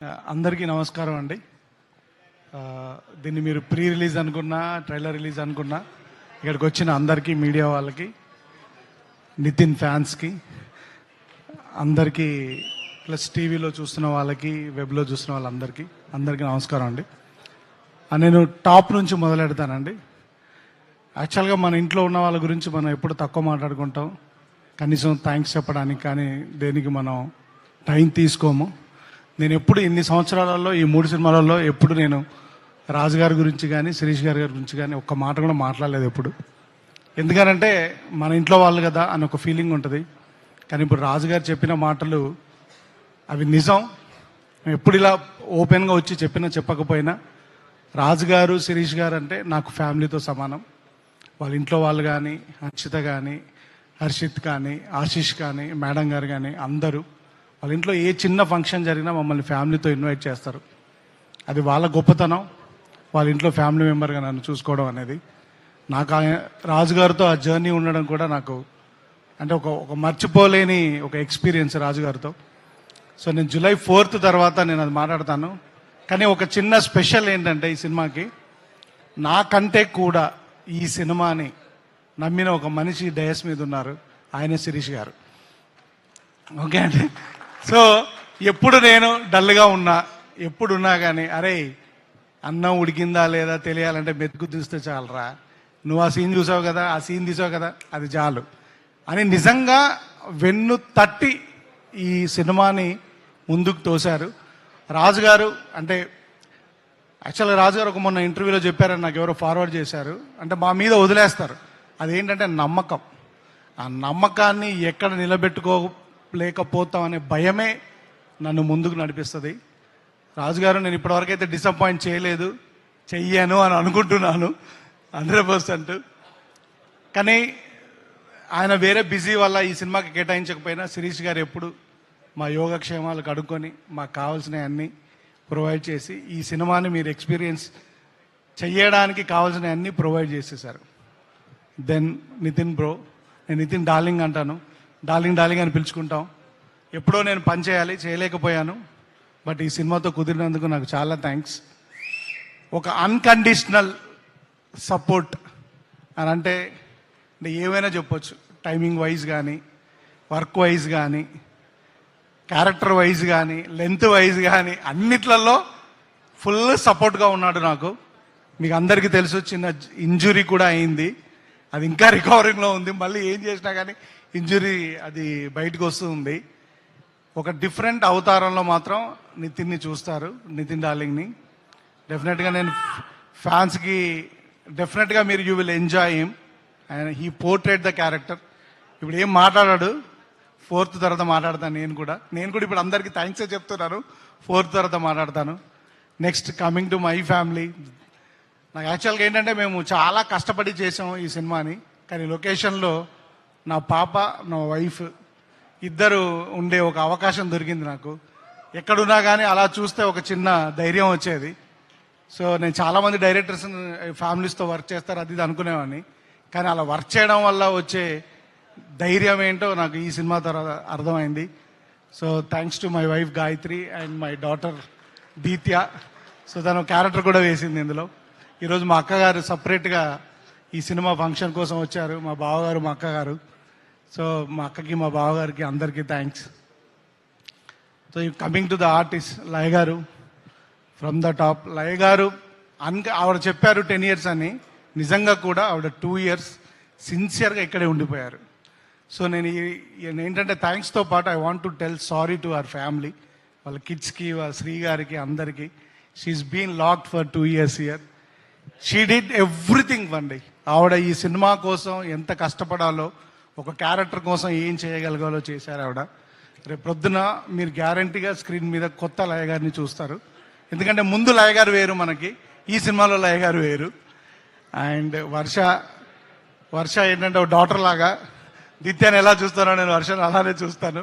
అందరికీ నమస్కారం అండి. దీన్ని మీరు ప్రీ రిలీజ్ అనుకున్నా, ట్రైలర్ రిలీజ్ అనుకున్నా, ఇక్కడికి వచ్చిన అందరికీ, మీడియా వాళ్ళకి, నితిన్ ఫ్యాన్స్కి అందరికీ, ప్లస్ టీవీలో చూస్తున్న వాళ్ళకి, వెబ్లో చూస్తున్న వాళ్ళందరికీ నమస్కారం అండి. నేను టాప్ నుంచి మొదలెడతానండి. యాక్చువల్గా మన ఇంట్లో ఉన్న వాళ్ళ గురించి మనం ఎప్పుడు తక్కువ మాట్లాడుకుంటాం, కనీసం థ్యాంక్స్ చెప్పడానికి కానీ దేనికి మనం టైం తీసుకోము. నేను ఎప్పుడు ఇన్ని సంవత్సరాలలో, ఈ 3 సినిమాలలో ఎప్పుడు నేను రాజుగారి గురించి కానీ, శిరీష్ గారి గురించి కానీ ఒక్క మాట కూడా మాట్లాడలేదు ఎప్పుడు. ఎందుకనంటే మన ఇంట్లో వాళ్ళు కదా అని ఒక ఫీలింగ్ ఉంటుంది. కానీ ఇప్పుడు రాజుగారు చెప్పిన మాటలు అవి నిజం. ఎప్పుడు ఇలా ఓపెన్గా వచ్చి చెప్పకపోయినా రాజుగారు, శిరీష్ గారు అంటే నాకు ఫ్యామిలీతో సమానం. వాళ్ళ ఇంట్లో వాళ్ళు కానీ, అక్షిత కానీ, హర్షిత్ కానీ, ఆశీష్ కానీ, మేడం గారు కానీ అందరూ వాళ్ళ ఇంట్లో ఏ చిన్న ఫంక్షన్ జరిగినా మమ్మల్ని ఫ్యామిలీతో ఇన్వైట్ చేస్తారు. అది వాళ్ళ గొప్పతనం. వాళ్ళ ఇంట్లో ఫ్యామిలీ మెంబర్గా నన్ను చూసుకోవడం అనేది నాకు రాజుగారితో ఆ జర్నీ ఉండడం కూడా నాకు అంటే ఒక మర్చిపోలేని ఒక ఎక్స్పీరియన్స్ రాజుగారితో. సో నేను జూలై 4th తర్వాత నేను అది మాట్లాడతాను. కానీ ఒక చిన్న స్పెషల్ ఏంటంటే ఈ సినిమాకి, నాకంటే కూడా ఈ సినిమాని నమ్మిన ఒక మనిషి డయస్ మీద ఉన్నారు, ఆయనే శిరీష్ గారు. ఓకే అండి. సో ఎప్పుడు నేను డల్గా ఉన్నా, ఎప్పుడున్నా కానీ అరే అన్నం ఉడికిందా లేదా తెలియాలంటే మెతుకు చూస్తే చాలరా, నువ్వు ఆ సీన్ చూసావు కదా, ఆ సీన్ తీసావు కదా, అది చాలు అని నిజంగా వెన్ను తట్టి ఈ సినిమాని ముందుకు తోశారు రాజుగారు. అంటే యాక్చువల్గా రాజుగారు ఒక మొన్న ఇంటర్వ్యూలో చెప్పారని నాకు ఎవరో ఫార్వర్డ్ చేశారు. అంటే మా మీద వదిలేస్తారు, అదేంటంటే నమ్మకం. ఆ నమ్మకాన్ని ఎక్కడ నిలబెట్టుకోలేకపోతాం అనే భయమే నన్ను ముందుకు నడిపిస్తుంది. రాజుగారు నేను ఇప్పటివరకు అయితే డిసప్పాయింట్ చేయలేదు, చెయ్యాను అని అనుకుంటున్నాను 100%. కానీ ఆయన వేరే బిజీ వల్ల ఈ సినిమాకి కేటాయించకపోయినా శిరీష్ గారు ఎప్పుడు మా యోగక్షేమాలు కడుక్కొని మాకు కావాల్సినవి అన్నీ ప్రొవైడ్ చేసి ఈ సినిమాని మీరు ఎక్స్పీరియన్స్ చెయ్యడానికి కావాల్సినవి అన్నీ ప్రొవైడ్ చేసేసారు. దెన్ నితిన్ బ్రో, నేను నితిన్ డార్లింగ్ అంటాను, డార్లింగ్ అని పిలుచుకుంటాం. ఎప్పుడో నేను పని చేయలేకపోయాను, బట్ ఈ సినిమాతో కుదిరినందుకు నాకు చాలా థ్యాంక్స్. ఒక అన్కండిషనల్ సపోర్ట్ అని అంటే ఏమైనా చెప్పొచ్చు. టైమింగ్ వైజ్ కానీ, వర్క్ వైజ్ కానీ, క్యారెక్టర్ వైజ్ కానీ, లెంత్ వైజ్ కానీ అన్నిట్లలో ఫుల్ సపోర్ట్గా ఉన్నాడు నాకు. మీకు అందరికీ తెలుసు, చిన్న ఇంజురీ కూడా అయింది, అది ఇంకా రికవరింగ్లో ఉంది. మళ్ళీ ఏం చేసినా కానీ ఇంజురీ అది బయటకు వస్తుంది. ఒక డిఫరెంట్ అవతారంలో మాత్రం నితిన్ని చూస్తారు, నితిన్ డార్లింగ్ని. డెఫినెట్గా నేను ఫ్యాన్స్కి డెఫినెట్గా మీరు you will enjoy him and he portrait the character. ఇప్పుడు ఏం మాట్లాడాడు, 4th తర్వాత మాట్లాడతాను. నేను కూడా ఇప్పుడు అందరికీ థ్యాంక్సే చెప్తున్నాను. 4th తర్వాత మాట్లాడతాను. Next coming to my family, నాకు యాక్చువల్గా ఏంటంటే మేము చాలా కష్టపడి చేసాము ఈ సినిమాని. కానీ లొకేషన్లో నా పాప, నా వైఫ్ ఇద్దరు ఉండే ఒక అవకాశం దొరికింది నాకు. ఎక్కడున్నా కానీ అలా చూస్తే ఒక చిన్న ధైర్యం వచ్చేది. సో నేను చాలామంది డైరెక్టర్స్ ఫ్యామిలీస్తో వర్క్ చేస్తారు అది ఇది అనుకునేవాడిని, కానీ అలా వర్క్ చేయడం వల్ల వచ్చే ధైర్యం ఏంటో నాకు ఈ సినిమా తర్వాత అర్థమైంది. So thanks to my wife Gayatri and my daughter Deethya. So తను క్యారెక్టర్ కూడా వేసింది ఇందులో. ఈరోజు మా అక్కగారు సపరేట్గా ఈ సినిమా ఫంక్షన్ కోసం వచ్చారు, మా బావగారు, మా అక్కగారు. సో మా అక్కకి, మా బావగారికి అందరికీ thanks. So coming to the artist, Laya garu from the top. లయ గారు ఆవిడ చెప్పారు 10 years అని, నిజంగా కూడా ఆవిడ 2 years సిన్సియర్గా ఇక్కడే ఉండిపోయారు. సో నేను ఏంటంటే థ్యాంక్స్తో పాటు I want to tell sorry to our family, వాళ్ళ కిడ్స్కి, వాళ్ళ శ్రీ గారికి, అందరికీ. She's been locked for 2 years here. She did everything అండి. ఆవిడ ఈ సినిమా కోసం ఎంత కష్టపడాలో, ఒక క్యారెక్టర్ కోసం ఏం చేయగలగాలో చేశారు ఆవిడ. రేపు ప్రొద్దున మీరు గ్యారంటీగా స్క్రీన్ మీద కొత్త లయ గారిని చూస్తారు. ఎందుకంటే ముందు లయ గారు వేరు మనకి, ఈ సినిమాలో లయ గారు వేరు. అండ్ వర్ష ఏంటంటే ఒక డాటర్ లాగా, నిత్యాన్ని ఎలా చూస్తానో నేను వర్షను అలానే చూస్తాను.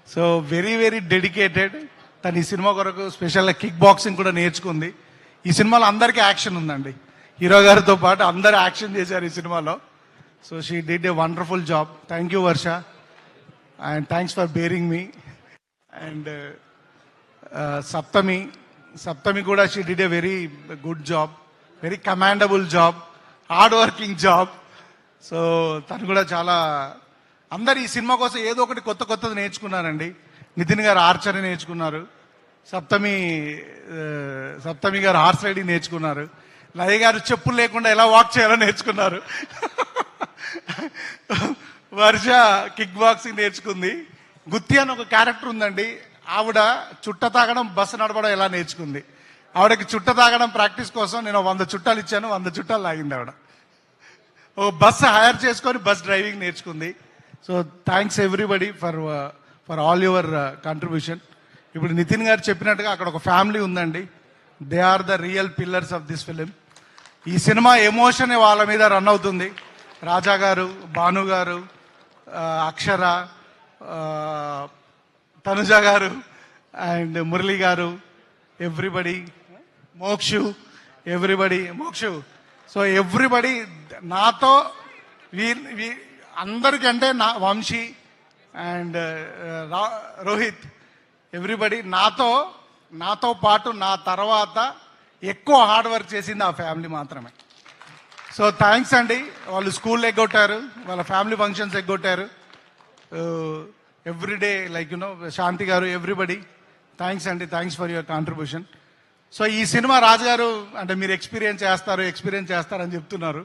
So very very dedicated. తను ఈ సినిమా కొరకు స్పెషల్గా కిక్ బాక్సింగ్ కూడా నేర్చుకుంది. ఈ సినిమాలో అందరికీ యాక్షన్ ఉందండి, హీరో గారితో పాటు అందరూ యాక్షన్ చేశారు ఈ సినిమాలో. So she did a wonderful job. Thank you Varsha, and thanks for bearing me. And Saptami Saptami కూడా she did a very good job, very commendable job, hard working job. So తను కూడా చాలా, అందరు ఈ సినిమా కోసం ఏదో ఒకటి కొత్త కొత్తది నేర్చుకున్నారండి. నితిన్ గారు ఆర్చరీ నేర్చుకున్నారు, సప్తమి గారు హార్స్ రైడింగ్ నేర్చుకున్నారు, లయ గారు చెప్పులు లేకుండా ఎలా వాక్ చేయాలో నేర్చుకున్నారు, వర్ష కిక్ బాక్సింగ్ నేర్చుకుంది, గుత్తి అని ఒక క్యారెక్టర్ ఉందండి, ఆవిడ చుట్ట తాగడం బస్సు నడపడం ఎలా నేర్చుకుంది. ఆవిడకి చుట్ట తాగడం ప్రాక్టీస్ కోసం నేను 100 చుట్టాలు ఇచ్చాను, 100 చుట్టాలు లాగింది ఆవిడ. ఓ బస్సు హైర్ చేసుకొని బస్ డ్రైవింగ్ నేర్చుకుంది. So thanks everybody for all your contribution. ఇప్పుడు నితిన్ గారు చెప్పినట్టుగా అక్కడ ఒక ఫ్యామిలీ ఉందండి. They are the real pillars of this film. ఈ సినిమా ఎమోషన్ వాళ్ళ మీద రన్ అవుతుంది. రాజా గారు, భాను గారు, అక్షర, తనుజ గారు అండ్ మురళి గారు, everybody, Mokshu, everybody, Mokshu. So everybody నాతో అందరికంటే నా వంశీ అండ్ రోహిత్, ఎవ్రీబడి నాతో పాటు నా తర్వాత ఎక్కువ హార్డ్ వర్క్ చేసింది ఆ ఫ్యామిలీ మాత్రమే. సో థ్యాంక్స్ అండి. వాళ్ళు స్కూల్ ఎగ్గొట్టారు, వాళ్ళ ఫ్యామిలీ ఫంక్షన్స్ ఎగ్గొట్టారు, ఎవ్రీడే లైక్ శాంతి గారు, ఎవ్రీబడి థ్యాంక్స్ అండి. Thanks for your contribution. So ఈ సినిమా రాజు గారు అంటే మీరు ఎక్స్పీరియన్స్ చేస్తారని చెప్తున్నారు.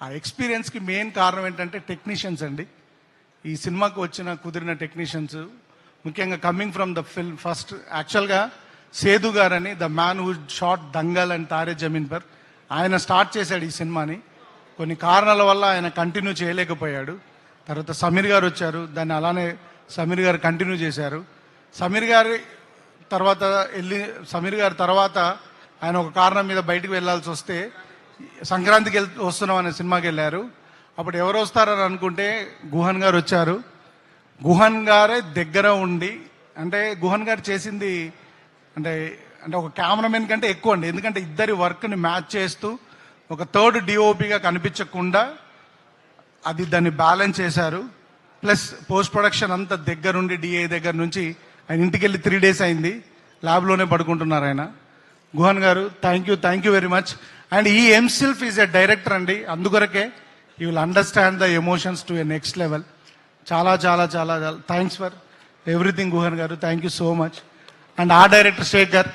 ఆ ఎక్స్పీరియన్స్కి మెయిన్ కారణం ఏంటంటే టెక్నీషియన్స్ అండి. ఈ సినిమాకు కుదిరిన టెక్నీషియన్స్, ముఖ్యంగా coming from the film first యాక్చువల్గా సేదు గారని, the man who shot Dangal and Taare Zameen Par, ఆయన స్టార్ట్ చేశాడు ఈ సినిమాని. కొన్ని కారణాల వల్ల ఆయన కంటిన్యూ చేయలేకపోయాడు. తర్వాత సమీర్ గారు వచ్చారు, దాన్ని అలానే సమీర్ గారు కంటిన్యూ చేశారు. సమీర్ గారి తర్వాత ఆయన ఒక కారణం మీద బయటకు వెళ్ళాల్సి వస్తే సంక్రాంతికి వస్తున్నాం అనే సినిమాకి వెళ్ళారు. అప్పుడు ఎవరు వస్తారని అనుకుంటే గుహన్ గారు వచ్చారు. గుహన్ గారే దగ్గర ఉండి, అంటే గుహన్ గారు చేసింది అంటే ఒక కెమెరామెన్ కంటే ఎక్కువ అండి. ఎందుకంటే ఇద్దరి వర్క్ని మ్యాచ్ చేస్తూ ఒక థర్డ్ డిఓపిగా కనిపించకుండా దాన్ని బ్యాలెన్స్ చేశారు. ప్లస్ పోస్ట్ ప్రొడక్షన్ అంతా దగ్గరుండి, డిఏ దగ్గర నుంచి ఆయన ఇంటికి వెళ్ళి 3 days అయింది, ల్యాబ్లోనే పడుకుంటున్నారు ఆయన. గుహన్ గారు thank you very much. And ఈ హిమ్సెల్ఫ్ ఈజ్ ఎ డైరెక్టర్ అండి, అందుకొరకే you will understand the emotions to a next level. చాలా చాలా చాలా థ్యాంక్స్ ఫర్ ఎవ్రీథింగ్ గుహన్ గారు, thank you so much. And ఆ డైరెక్టర్ శేఖర్,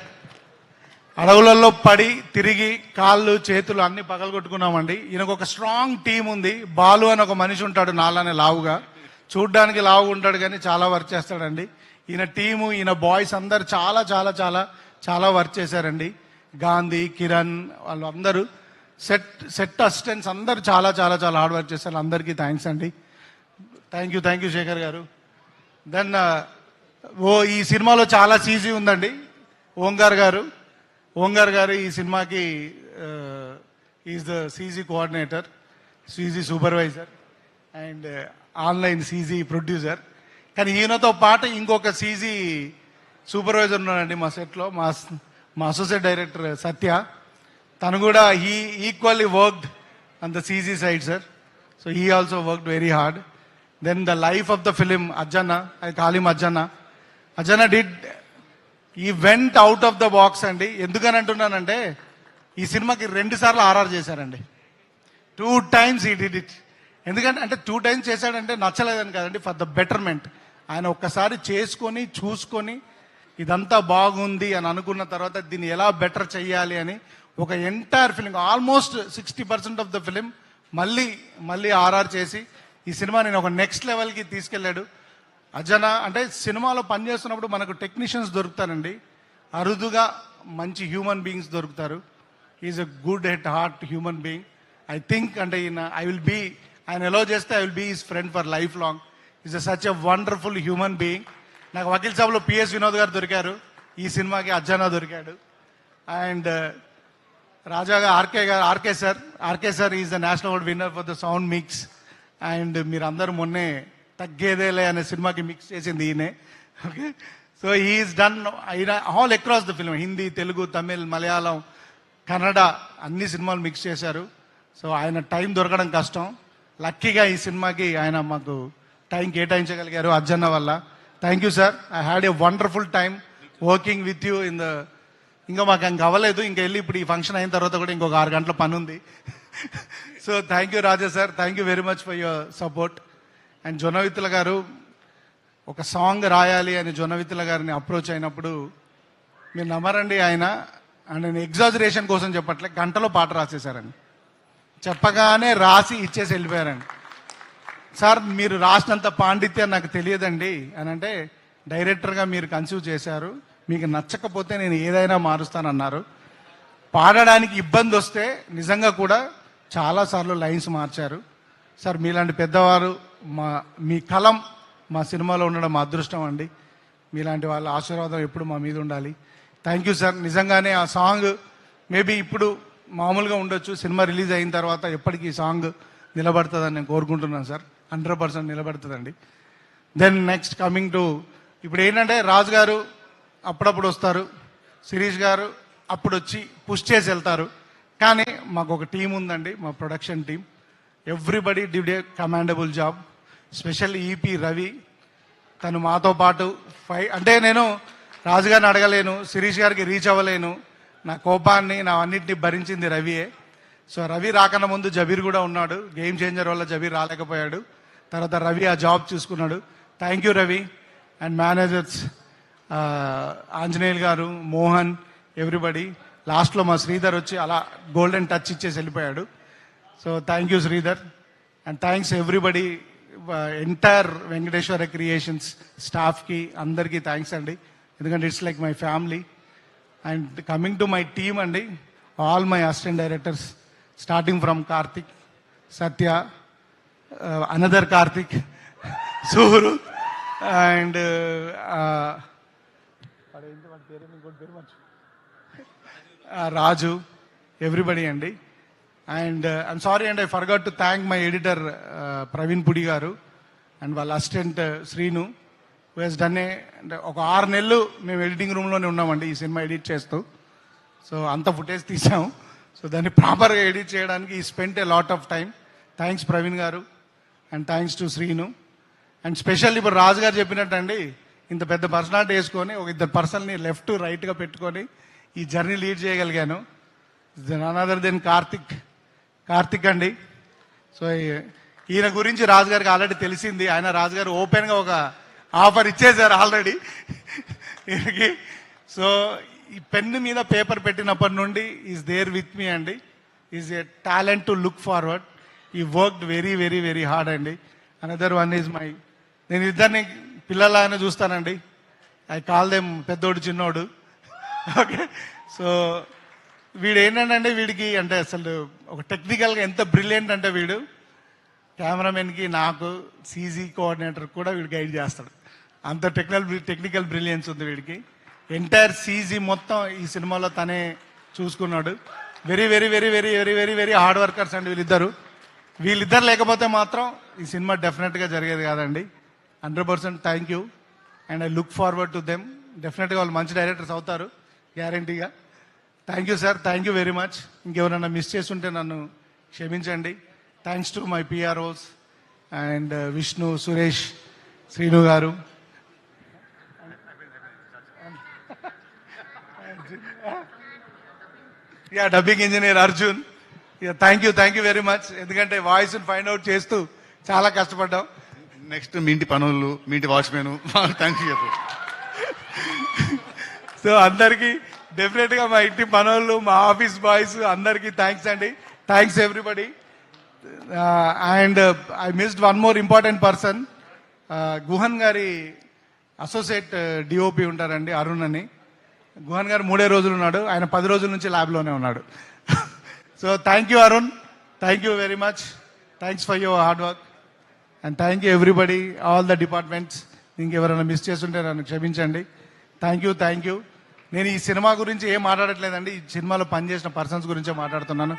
అడవులలో పడి తిరిగి కాళ్ళు చేతులు అన్ని పగలగొట్టుకున్నామండి. ఈయనకు ఒక స్ట్రాంగ్ టీం ఉంది. బాలు అని ఒక మనిషి ఉంటాడు, నాలానే లావుగా, చూడ్డానికి లావుగా ఉంటాడు కానీ చాలా వర్క్ చేస్తాడండి. ఈయన టీము, ఈయన బాయ్స్ అందరు చాలా చాలా చాలా చాలా వర్క్ చేశారండి. గాంధీ, కిరణ్, వాళ్ళు అందరూ సెట్ అసిస్టెంట్స్ అందరూ చాలా చాలా చాలా హార్డ్ వర్క్ చేశారు. అందరికీ థ్యాంక్స్ అండి. థ్యాంక్ యూ శేఖర్ గారు. దెన్ ఈ సినిమాలో చాలా సీజీ ఉందండి. ఓంగార్ గారు ఈ సినిమాకి is the CG coordinator, CG supervisor and online CG producer. కానీ ఈయనతో పాటు ఇంకొక సీజీ సూపర్వైజర్ ఉన్నాడండి మా సెట్లో, మా అసోసియేట్ డైరెక్టర్ సత్య. తను కూడా equally worked on the CG side sir. So he also worked very hard. Then the life of the film Ajjanna, I call him Ajjanna he went out of the box అండి. ఎందుకని అంటున్నానంటే ఈ సినిమాకి 2 సార్లు ఆర్ఆర్ చేశారండి. 2 times ఈ డిడ్ ఇట్. ఎందుకంటే 2 times చేశాడంటే నచ్చలేదని కాదండి, ఫర్ ద బెటర్మెంట్. ఆయన ఒక్కసారి చూసుకొని ఇదంతా బాగుంది అని అనుకున్న తర్వాత దీన్ని ఎలా బెటర్ చెయ్యాలి అని ఒక entire film, almost 60% of the film మళ్ళీ ఆర్ఆర్ చేసి ఈ సినిమా నేను ఒక నెక్స్ట్ లెవెల్కి తీసుకెళ్ళాడు. అజనా అంటే సినిమాలో పనిచేస్తున్నప్పుడు మనకు టెక్నీషియన్స్ దొరుకుతారండి, అరుదుగా మంచి హ్యూమన్ బీయింగ్స్ దొరుకుతారు. ఈజ్ ఎ గుడ్ హెట్ heart human being. I think అంటే ఆయన ఎలో చేస్తే I will be his friend for life long. Is such a wonderful human being. నాకు వకీల్ సాబ్లో పిఎస్ వినోద్ గారు దొరికారు, ఈ సినిమాకి అజ్జనా దొరికాడు. అండ్ రాజాగా RK sir is the national award winner for the sound mix. అండ్ మీరందరూ మొన్నే తగ్గేదేలే అనే సినిమాకి మిక్స్ చేసింది ఈయనే. Okay, so he is done all across the film, Hindi, Telugu, Tamil, Malayalam, Kannada అన్ని సినిమాలు మిక్స్ చేశారు. సో ఆయన టైం దొరకడం కష్టం. లక్కీగా ఈ సినిమాకి ఆయన మాకు టైం కేటాయించగలిగారు అజ్జన్న వల్ల. Thank you sir. I had a wonderful time working with you in the ఇంకా మాకు ఇంకా అవ్వలేదు, ఇంకా వెళ్ళి ఇప్పుడు ఈ ఫంక్షన్ అయిన తర్వాత కూడా ఇంకొక 6 గంటల పని ఉంది. So thank you Raja sir, thank you very much for your support. And Jonnavithula గారు ఒక సాంగ్ రాయాలి అని జొన్నవిత్తుల గారిని అప్రోచ్ అయినప్పుడు మీరు నమ్మరండి, ఆయన అండ్ నేను ఎగ్జాజరేషన్ కోసం చెప్పట్లే, గంటలో పాట రాసేశారండి. చెప్పగానే రాసి ఇచ్చేసి వెళ్ళిపోయారండి. సార్ మీరు రాసినంత పాండిత్యం నాకు తెలియదండి అని అంటే, డైరెక్టర్గా మీరు కన్సీవ్ చేశారు, మీకు నచ్చకపోతే నేను ఏదైనా మారుస్తానన్నారు. పాడడానికి ఇబ్బంది వస్తే నిజంగా కూడా చాలాసార్లు లైన్స్ మార్చారు. సార్ మీలాంటి పెద్దవారు మీ కలం మా సినిమాలో ఉండడం మా అదృష్టం అండి. మీలాంటి వాళ్ళ ఆశీర్వాదం ఎప్పుడు మా మీద ఉండాలి. Thank you sir. నిజంగానే ఆ సాంగ్ మేబీ ఇప్పుడు మామూలుగా ఉండొచ్చు, సినిమా రిలీజ్ అయిన తర్వాత ఎప్పటికీ ఈ సాంగ్ నిలబడుతుందని నేను కోరుకుంటున్నాను సార్. 100% నిలబడుతుందండి. దెన్ నెక్స్ట్ కమింగ్ టు ఇప్పుడు ఏంటంటే, రాజు గారు అప్పుడప్పుడు వస్తారు, శిరీష్ గారు అప్పుడు వచ్చి పుష్ చేసి వెళ్తారు. కానీ మాకు ఒక టీం ఉందండి, మా production team. Everybody did a commendable job. Specially EP Ravi, తను మాతో పాటు అంటే నేను రాజుగారిని అడగలేను, శిరీష్ గారికి రీచ్ అవ్వలేను, నా కోపాన్ని నా అన్నింటినీ భరించింది రవియే. సో రవి రాకన్నా ముందు జబీర్ కూడా ఉన్నాడు, గేమ్ చేంజర్ వల్ల జబీర్ రాలేకపోయాడు, తర్వాత రవి ఆ జాబ్ చూసుకున్నాడు. Thank you Ravi. And managers Anjaneyulu గారు, మోహన్, ఎవ్రీబడి. లాస్ట్లో మా శ్రీధర్ వచ్చి అలా గోల్డెన్ టచ్ ఇచ్చేసి వెళ్ళిపోయాడు. So thank you Sridhar. And thanks everybody, entire Venkateswara Creations స్టాఫ్కి అందరికీ థ్యాంక్స్ అండి, ఎందుకంటే it's like my family. And coming to my team అండి, all my assistant directors starting from Karthik, Satya, another Karthik, Suru and Raju, everybody అండి. And I'm sorry and I forgot to thank my editor Praveen Pudi garu and వాళ్ళ assistant Srinu, who he's done అంటే ఒక 6 నెలలు మేము editing రూమ్లోనే ఉన్నామండి ఈ సినిమా ఎడిట్ చేస్తూ. సో అంత ఫుటేజ్ తీసాము. సో దాన్ని ప్రాపర్గా ఎడిట్ చేయడానికి he spent a lot of time. Thanks Praveen garu and thanks to Srinu. And special ఇప్పుడు రాజు గారు చెప్పినట్టండి, ఇంత పెద్ద పర్సనాలిటీ వేసుకొని ఒక 2 పర్సన్ని లెఫ్ట్ రైట్గా పెట్టుకొని ఈ జర్నీ లీడ్ చేయగలిగాను. నన్ అదర్ దెన్ కార్తిక్ అండి. సో ఈయన గురించి రాజు గారికి ఆల్రెడీ తెలిసింది, ఆయన రాజు గారు ఓపెన్గా ఒక ఆఫర్ ఇచ్చేశారు ఆల్రెడీ ఈయనకి. సో ఈ పెన్ను మీద పేపర్ పెట్టినప్పటి నుండి ఈజ్ దేర్ విత్ మీ అండి. Is a talent to look forward. He worked very very very hard అండి. అనదర్ వన్ ఈజ్ మై, నేను ఇద్దరిని పిల్లలాగానే చూస్తానండి. ఐ కాల్ దెమ్ పెద్దోడు చిన్నోడు. ఓకే. సో వీడు ఏంటంటే, వీడికి అంటే అసలు ఒక టెక్నికల్గా ఎంత బ్రిలియంట్ అంటే, వీడు కెమెరామెన్కి నాకు సీజీ కోఆర్డినేటర్ కూడా వీడు గైడ్ చేస్తాడు. అంత టెక్నికల్ బ్రిలియన్స్ ఉంది వీడికి. ఎంటైర్ సీజీ మొత్తం ఈ సినిమాలో తనే చూసుకున్నాడు. Very very very very very very very hard workers అండి వీళ్ళిద్దరు లేకపోతే మాత్రం ఈ సినిమా డెఫినెట్గా జరిగేది కాదండి. 100% thank you and I look forward to them. డెఫినెట్గా వాళ్ళు మంచి డైరెక్టర్స్ అవుతారు గ్యారంటీగా. Thank you sir, thank you very much. ఇంకెవరైనా మిస్ చేస్తుంటే నన్ను క్షమించండి. Thanks to my PROs and Vishnu, Suresh, Srinu garu. Dubbing engineer Arjun. Thank you very much. ఎందుకంటే వాయిస్ ఫైండ్ అవుట్ చేస్తూ చాలా కష్టపడ్డాం. నెక్స్ట్ మీ ఇంటి పనులు, మీ ఇంటి వాచ్మెన్, థ్యాంక్ యూ. సో అందరికీ డెఫినెట్గా మా ఇంటి పనులు, మా ఆఫీస్ బాయ్స్ అందరికీ థ్యాంక్స్ అండి. Thanks everybody. And I missed one more important person. Guhan గారి అసోసియేట్ డిఓపి ఉంటారండి, అరుణ్ అని. గుహన్ గారు 3 రోజులు ఉన్నాడు, ఆయన 10 రోజుల నుంచి ల్యాబ్లోనే ఉన్నాడు. So thank you Arun, thank you very much. Thanks for your hard work and thank you everybody, all the departments. ఇంకెవరైనా మిస్ చేస్తుంటే నన్ను క్షమించండి. Thank you. నేను ఈ సినిమా గురించి ఏం మాట్లాడట్లేదండి, ఈ సినిమాలో పనిచేసిన పర్సన్స్ గురించే మాట్లాడుతున్నాను.